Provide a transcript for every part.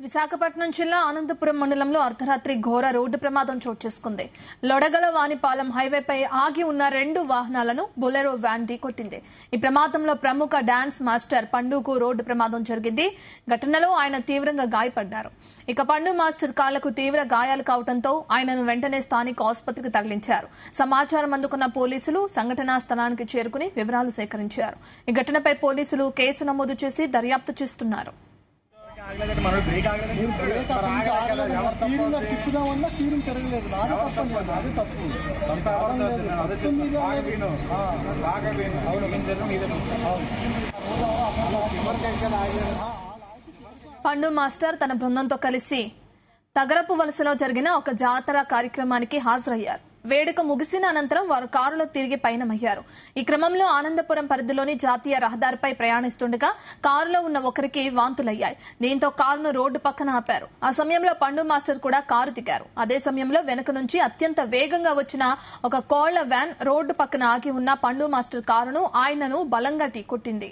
విశాఖపట్నం జిల్లా అనంతపురం మండలంలో అర్ధరాత్రి ఘోర రోడ్డు ప్రమాదం చోటు చేసుకుంది. లొడగల వానిపాలెం హైవేపై ఆగి ఉన్న 2 వాహనాలను బొలెరో వ్యాన్ ఢీకొట్టింది. ఈ ప్రమాదంలో ప్రముఖ డాన్స్ మాస్టర్ పండుకు రోడ్డు ప్రమాదం జరిగింది. ఘటనలో ఆయన తీవ్రంగా గాయపడ్డారు. ఇక పండు మాస్టర్ కాళ్లకు తీవ్ర గాయాలు కావడంతో ఆయనను వెంటనే స్థానిక ఆసుపత్రికి తరలించారు. సమాచారం అందుకున్న పోలీసులు సంఘటనా స్థలానికి చేరుకుని వివరాలు సేకరించారు. ఈ ఘటనపై పోలీసులు కేసు నమోదు చేసి దర్యాప్తు చేస్తున్నారు. పండు మాస్టర్ తన బృందంతో కలిసి తగరపు వలసలో జరిగిన ఒక జాతర కార్యక్రమానికి హాజరయ్యారు. వేడుక ముగిసిన అనంతరం వారు కారులో తిరిగి పయనమయ్యారు. ఈ క్రమంలో ఆనందపురం పరిధిలోని జాతీయ రహదారిపై ప్రయాణిస్తుండగా కారులో ఉన్న ఒకరికి వాంతులయ్యాయి. దీంతో కారును రోడ్డు పక్కన ఆపారు. ఆ సమయంలో పండు మాస్టర్ కూడా కారు దిగారు. అదే సమయంలో వెనుక నుంచి అత్యంత వేగంగా వచ్చిన ఒక కోళ్ల వ్యాన్ రోడ్డు పక్కన ఆగి ఉన్న పండు మాస్టర్ కారును ఆయనను బలంగా ఢీకొట్టింది.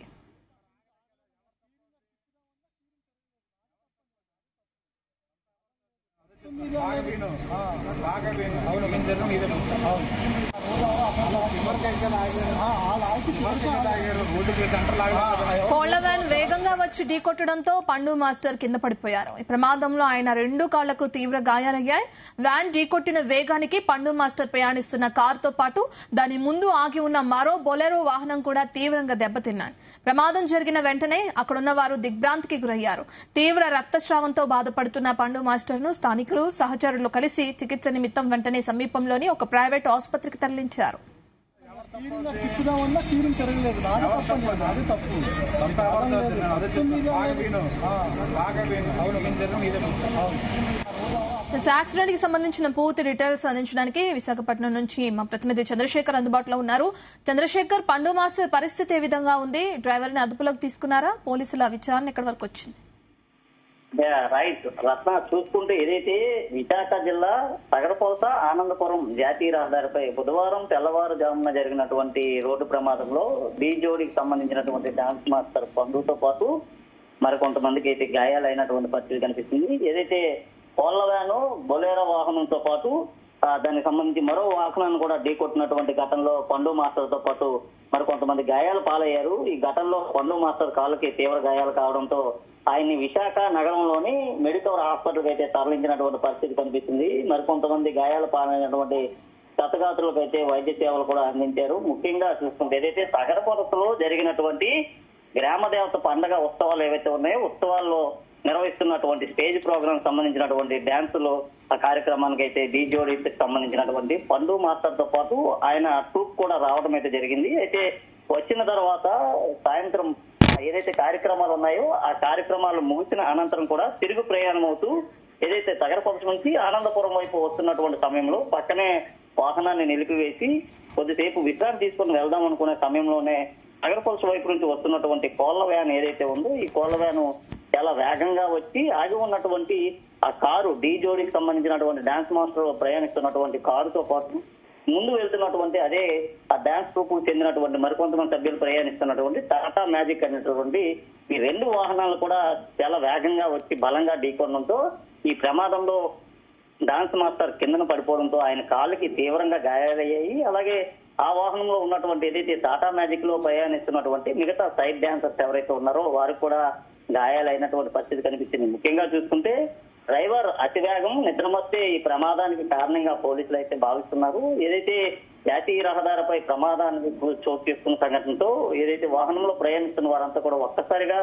కోళ్ల వ్యాన్ వేగంగా వచ్చి ఢీకొట్టడంతో పండు మాస్టర్ కింద పడిపోయారు. ఈ ప్రమాదంలో ఆయన 2 కాళ్లకు తీవ్ర గాయాలయ్యాయి. వ్యాన్ ఢీకొట్టిన వేగానికి పండు మాస్టర్ ప్రయాణిస్తున్న కారుతో పాటు దాని ముందు ఆగి ఉన్న మరో బొలెరో వాహనం కూడా తీవ్రంగా దెబ్బతిన్నాయి. ప్రమాదం జరిగిన వెంటనే అక్కడున్న వారు దిగ్భ్రాంతికి గురయ్యారు. తీవ్ర రక్తస్రావంతో బాధపడుతున్న పండు మాస్టర్ ను స్థానికులు సహచరులు కలిసి చికిత్స నిమిత్తం వెంటనే సమీపంలోని ఒక ప్రైవేట్ ఆసుపత్రికి తరలించారు. యాక్సిడెంట్ కి సంబంధించిన పూర్తి డీటెయిల్స్ అందించడానికి విశాఖపట్నం నుంచి మా ప్రతినిధి చంద్రశేఖర్ అందుబాటులో ఉన్నారు. చంద్రశేఖర్, పండు మాస్టర్ పరిస్థితి ఏ విధంగా ఉంది? డ్రైవర్ ని అదుపులోకి తీసుకున్నారా? పోలీసుల విచారణ ఎక్కడి వరకు వచ్చింది? రైట్ రత్న, చూసుకుంటే ఏదైతే విశాఖ జిల్లా తగరపోస ఆనందపురం జాతీయ రహదారిపై బుధవారం తెల్లవారుజామున జరిగినటువంటి రోడ్డు ప్రమాదంలో డీ జోడీకి సంబంధించినటువంటి డాన్స్ మాస్టర్ పండుతో పాటు మరికొంతమందికి అయితే గాయాలైనటువంటి పరిస్థితి కనిపిస్తుంది. ఏదైతే కోళ్ల వ్యాను బొలెరో వాహనంతో పాటు దానికి సంబంధించి మరో వాహనాన్ని కూడా ఢీకొట్టినటువంటి ఘటనలో పండు మాస్టర్ తో పాటు మరికొంతమంది గాయాలు పాలయ్యారు. ఈ ఘటనలో పండు మాస్టర్ కాళ్ళకి తీవ్ర గాయాలు కావడంతో ఆయన్ని విశాఖ నగరంలోని మెడికవర్ హాస్పిటల్ అయితే తరలించినటువంటి పరిస్థితి కనిపిస్తుంది. మరికొంతమంది గాయాలు పాలైనటువంటి క్షతగాత్రులకు అయితే వైద్య సేవలు కూడా అందించారు. ముఖ్యంగా చూసుకుంటే ఏదైతే తగరపోసలో జరిగినటువంటి గ్రామ దేవత పండగ ఉత్సవాలు ఏవైతే ఉన్నాయో ఉత్సవాల్లో నిర్వహిస్తున్నటువంటి స్టేజ్ ప్రోగ్రామ్ సంబంధించినటువంటి డ్యాన్సులు ఆ కార్యక్రమానికి అయితే డీ జోడీకి సంబంధించినటువంటి పండు మాస్టర్ తో పాటు ఆయన ట్రూప్ కూడా రావడం అయితే జరిగింది. అయితే వచ్చిన తర్వాత సాయంత్రం ఏదైతే కార్యక్రమాలు ఉన్నాయో ఆ కార్యక్రమాలు ముగిసిన అనంతరం కూడా తిరుగు ప్రయాణం అవుతూ ఏదైతే తగరపల్లి నుంచి ఆనందపురం వైపు వస్తున్నటువంటి సమయంలో పక్కనే వాహనాన్ని నిలిపివేసి కొద్దిసేపు విశ్రాంతి తీసుకుని వెళ్దాం అనుకునే సమయంలోనే తగరపల్లి వైపు నుంచి వస్తున్నటువంటి కోళ్ల వ్యాన్ ఏదైతే ఉందో ఈ కోళ్ల వ్యాన్ చాలా వేగంగా వచ్చి ఆగి ఉన్నటువంటి ఆ కారు డీ జోడీకి సంబంధించినటువంటి డాన్స్ మాస్టర్ ప్రయాణిస్తున్నటువంటి కారుతో పాటు ముందు వెళ్తున్నటువంటి అదే ఆ డాన్స్ గ్రూప్ చెందినటువంటి మరికొంతమంది సభ్యులు ప్రయాణిస్తున్నటువంటి టాటా మ్యాజిక్ అనేటువంటి ఈ 2 వాహనాలు కూడా చాలా వేగంగా వచ్చి బలంగా ఢీకొనడంతో ఈ ప్రమాదంలో డాన్స్ మాస్టర్ కిందన పడిపోవడంతో ఆయన కాళ్ళకి తీవ్రంగా గాయాలయ్యాయి. అలాగే ఆ వాహనంలో ఉన్నటువంటి ఏదైతే టాటా మ్యాజిక్ లో ప్రయాణిస్తున్నటువంటి మిగతా సైడ్ డాన్సర్స్ ఎవరైతే ఉన్నారో వారికి కూడా గాయాలైనటువంటి పరిస్థితి కనిపించింది. ముఖ్యంగా చూసుకుంటే డ్రైవర్ అతివేగం నిద్రమత్తే ఈ ప్రమాదానికి కారణంగా పోలీసులు అయితే భావిస్తున్నారు. ఏదైతే జాతీయ రహదారిపై ప్రమాదానికి చోటు చేసుకున్న సంఘటనతో ఏదైతే వాహనంలో ప్రయాణిస్తున్న వారంతా కూడా ఒక్కసారిగా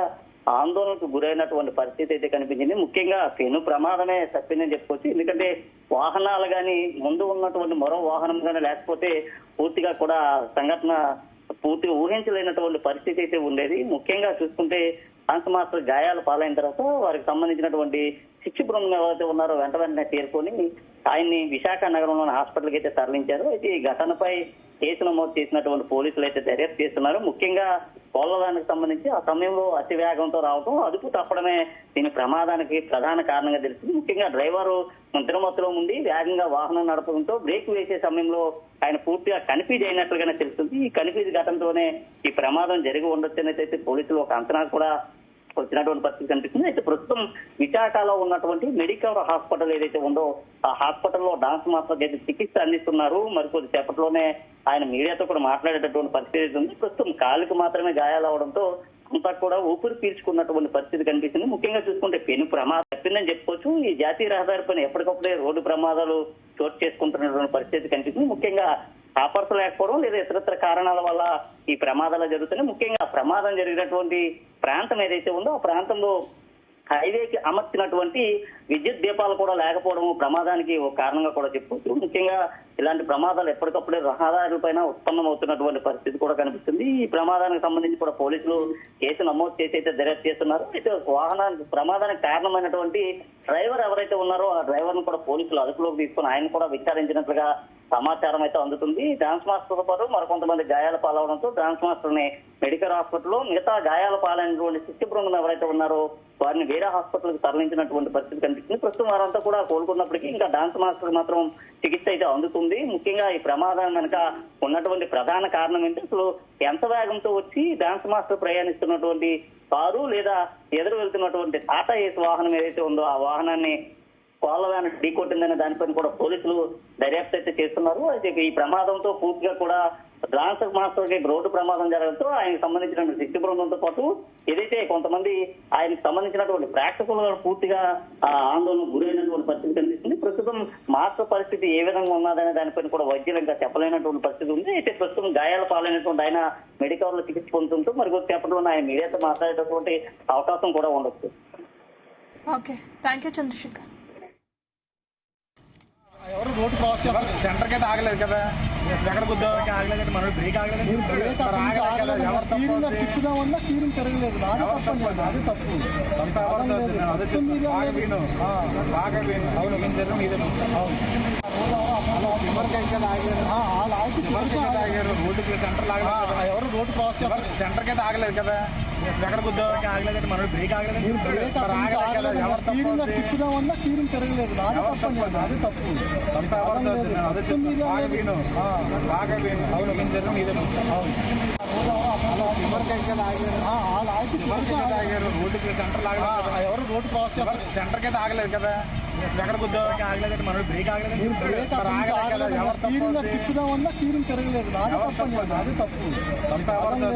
ఆందోళనకు గురైనటువంటి పరిస్థితి అయితే కనిపించింది. ముఖ్యంగా పెను ప్రమాదమే తప్పిందని చెప్పుకోవచ్చు. ఎందుకంటే వాహనాలు కానీ ముందు ఉన్నటువంటి మరో వాహనం కానీ లేకపోతే పూర్తిగా కూడా సంఘటన పూర్తిగా ఊహించలేనటువంటి పరిస్థితి అయితే ఉండేది. ముఖ్యంగా చూసుకుంటే డాన్స్ మాస్టర్ గాయాలు పాలైన తర్వాత వారికి సంబంధించినటువంటి శిక్ష బృందం ఎవరైతే ఉన్నారో వెంటనే చేరుకొని ఆయన్ని విశాఖ నగరంలోని హాస్పిటల్కి అయితే తరలించారు. అయితే ఈ ఘటనపై కేసు నమోదు చేసినటువంటి పోలీసులు అయితే దర్యాప్తు చేస్తున్నారు. ముఖ్యంగా కోళ్లదానికి సంబంధించి ఆ సమయంలో అతి వేగంతో రావడం అదుపు తప్పడమే దీని ప్రమాదానికి ప్రధాన కారణంగా తెలుస్తుంది. ముఖ్యంగా డ్రైవరు నిద్రమత్తులో ఉండి వేగంగా వాహనం నడపడంతో బ్రేక్ వేసే సమయంలో ఆయన పూర్తిగా కన్ఫ్యూజ్ అయినట్లుగానే తెలుస్తుంది. ఈ కన్ఫ్యూజ్ ఘటనతోనే ఈ ప్రమాదం జరిగి ఉండొచ్చనైతే పోలీసులు ఒక అంచనా కూడా వచ్చినటువంటి పరిస్థితి కనిపిస్తుంది. అయితే ప్రస్తుతం విశాఖలో ఉన్నటువంటి మెడికల్ హాస్పిటల్ ఏదైతే ఉందో ఆ హాస్పిటల్లో డాన్స్ మాస్టర్ అయితే చికిత్స అందిస్తున్నారు. మరికొద్ది సేపట్లోనే ఆయన మీడియాతో కూడా మాట్లాడేటటువంటి పరిస్థితి ఉంది. ప్రస్తుతం కాలుకు మాత్రమే గాయాలు అవడంతో అంతా కూడా ఊపిరి పీల్చుకున్నటువంటి పరిస్థితి కనిపిస్తుంది. ముఖ్యంగా చూసుకుంటే పెను ప్రమాదం తప్పిందని చెప్పుకోవచ్చు. ఈ జాతీయ రహదారిపైన ఎప్పటికప్పుడే రోడ్డు ప్రమాదాలు చోటు చేసుకుంటున్నటువంటి పరిస్థితి కనిపిస్తుంది. ముఖ్యంగా కాపర్స్ లేకపోవడం లేదా ఇతరత్ర కారణాల వల్ల ఈ ప్రమాదాలు జరుగుతున్నాయి. ముఖ్యంగా ప్రమాదం జరిగినటువంటి ప్రాంతం ఏదైతే ఉందో ఆ ప్రాంతంలో హైవేకి అమర్చినటువంటి విద్యుత్ దీపాలు కూడా లేకపోవడం ప్రమాదానికి ఒక కారణంగా కూడా చెప్పుకోవచ్చు. ముఖ్యంగా ఇలాంటి ప్రమాదాలు ఎప్పటికప్పుడే రహదారులపైన ఉత్పన్నమవుతున్నటువంటి పరిస్థితి కూడా కనిపిస్తుంది. ఈ ప్రమాదానికి సంబంధించి కూడా పోలీసులు కేసు నమోదు చేసి అయితే దర్యాప్తు చేస్తున్నారు. అయితే వాహనానికి ప్రమాదానికి కారణమైనటువంటి డ్రైవర్ ఎవరైతే ఉన్నారో ఆ డ్రైవర్ ను కూడా పోలీసులు అదుపులోకి తీసుకుని ఆయన కూడా విచారించినట్లుగా సమాచారం అయితే అందుతుంది. డాన్స్ మాస్టర్ తో పాటు మరికొంతమంది గాయాల పాలవడంతో డాన్స్ మాస్టర్ ని మెడికల్ హాస్పిటల్లో మిగతా గాయాల పాలైనటువంటి శిక్ష బృందం ఎవరైతే ఉన్నారో వారిని వేరే హాస్పిటల్ కి తరలించినటువంటి పరిస్థితి కనిపిస్తుంది. ప్రస్తుతం వారంతా కూడా కోలుకున్నప్పటికీ ఇంకా డాన్స్ మాస్టర్ మాత్రం చికిత్స అయితే అందుతుంది. ముఖ్యంగా ఈ ప్రమాదం కనుక ఉన్నటువంటి ప్రధాన కారణం ఏంటి, అసలు ఎంత వేగంతో వచ్చి డాన్స్ మాస్టర్ ప్రయాణిస్తున్నటువంటి కారు లేదా ఎదురు వెళ్తున్నటువంటి టాటా ఏస్ వాహనం ఏదైతే ఉందో ఆ వాహనాన్ని కోళ్ల వ్యాన్ ఢీకొట్టిందనే దానిపైన కూడా పోలీసులు దర్యాప్తు అయితే చేస్తున్నారు. అయితే ఈ ప్రమాదంతో పూర్తిగా కూడా డాన్స్ మాస్టర్ కి రోడ్డు ప్రమాదం జరగడంతో ఆయనకు సంబంధించిన శిక్ష బృందంతో పాటు ఏదైతే కొంతమంది ఆయనకు సంబంధించినటువంటి ప్రేక్షకులు పూర్తిగా ఆందోళనకు గురైనటువంటి పరిస్థితి కనిపిస్తుంది. ప్రస్తుతం మాస్టర్ పరిస్థితి ఏ విధంగా ఉన్నదనే దానిపైన కూడా వైద్యులు ఇంకా చెప్పలేనటువంటి పరిస్థితి ఉంది. అయితే ప్రస్తుతం గాయాల పాలైనటువంటి ఆయన మెడికల్ లో చికిత్స పొందుతుంటూ మరికొద్ది సేపట్లోనే ఆయన మీడియాతో మాట్లాడేటటువంటి అవకాశం కూడా ఉండొచ్చు. Okay, thank you Chandrasekhar. ఎవరు రోడ్డు క్రాస్ చేస్తారు, సెంటర్ కి ఆగలేదు కదా, ఎక్కడ గుద్దాం ఆగలేదు, మనం బ్రేక్ ఆగలేదు, తిప్పుదామన్నా స్టీరింగ్ తిరగలేదు, అది తప్పు. బాగా అవును రోడ్డుకి సెంటర్ ఆగలేదు, ఎవరు రోడ్డు క్రాస్ చేస్తారు, సెంటర్ కి ఆగలేదు కదా, ఎక్కడ గుద్దాం ఆగలేదు, మనం బ్రేక్ ఆగలేదు, తిప్పుదామన్నా స్టీరింగ్ తిరగలేదు, అది తప్పు. బాగా అవును రోడ్డుకి సెంటర్ ఆగలేదు, ఎవరు రోడ్డు క్రాస్ చేస్తారు, సెంటర్ కి ఆగలేదు కదా, ఎక్కడ గుద్దాం ఆగలేదు, మనం బ్రేక్ ఆగలేదు, తిప్పుదామన్నా స్టీరింగ్ తిరగలేదు, అది తప్పు. బాగా అవును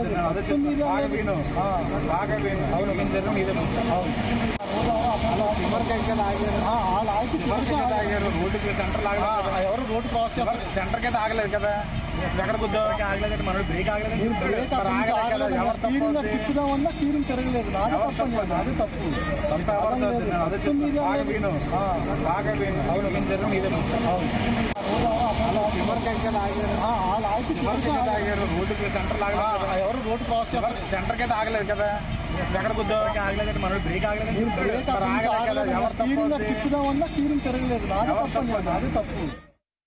రోడ్డుకి సెంటర్ ఆగలేదు, ఎవరు రోడ్డు క్రాస్ చేస్తారు, సెంటర్ కి ఆగలేదు కదా, ఎక్కడ గుద్దాం ఆగలేదు, మనం బ్రేక్ ఆగలేదు, తిప్పుదామన్నా స్టీరింగ్ తిరగలేదు, అది తప్పు. బాగా అవును రోడ్డుకి సెంటర్ ఆగలేదు, ఎవరు రోడ్డు క్రాస్ చేస్తారు, సెంటర్ కి ఆగలేదు కదా, ఎక్కడ గుద్దాం ఆగలేదు, మనం బ్రేక్ ఆగలేదు, తిప్పుదామన్నా స్టీరింగ్ తిరగలేదు, అది తప్పు.